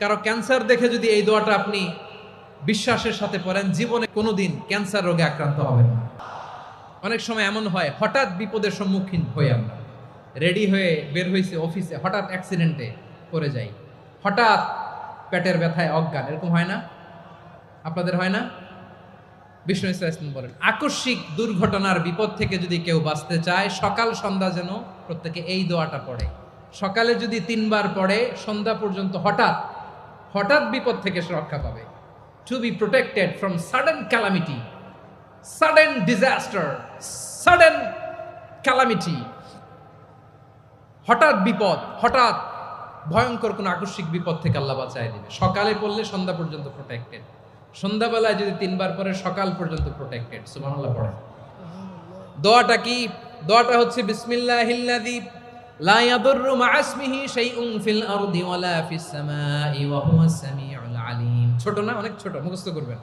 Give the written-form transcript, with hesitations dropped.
কারো ক্যান্সার দেখে যদি এই দোয়াটা আপনি বিশ্বাসের সাথে পড়েন, জীবনে কোনোদিন ক্যান্সার রোগে আক্রান্ত হবেন না। অনেক সময় এমন হয়, হঠাৎ বিপদের সম্মুখীন হই আমরা, রেডি হয়ে বের হয়েছে অফিসে, হঠাৎ অ্যাক্সিডেন্টে পড়ে যাই, হঠাৎ পেটের ব্যথায় অজ্ঞান, এরকম হয় না? আপনাদের হয় না? বিষ্ণু ইসলাম বলেন, আকস্মিক দুর্ঘটনার বিপদ থেকে যদি কেউ বাঁচতে চায়, সকাল সন্ধ্যা যেন প্রত্যেকে এই দোয়াটা পড়ে। সকালে যদি 3 বার পড়ে, সন্ধ্যা পর্যন্ত হঠাৎ হঠাৎ বিপদ থেকে সে রক্ষা পাবে। To be protected from sudden calamity, sudden disaster, sudden calamity, হঠাৎ বিপদ, হঠাৎ ভয়ঙ্কর কোন আকস্মিক বিপদ থেকে আল্লাহ বাঁচায় দিবে। সকালে পড়লে সন্ধ্যা পর্যন্ত প্রোটেক্টেড, সন্ধ্যাবেলায় যদি 3 বার পরে সকাল পর্যন্ত প্রোটেক্টেড। সুবহানাল্লাহ পড়েন। দোয়াটা কি? দোয়াটা হচ্ছে বিসমিল্লাহিল্লাযী লা ইয়াদুররু মা ইসমিহি শাইউন ফিল আরদি ওয়ালা ফিস সামাই ওয়া হুয়াস সামিউল আলিম। ছোট না? অনেক ছোট, মুখস্থ করবেন।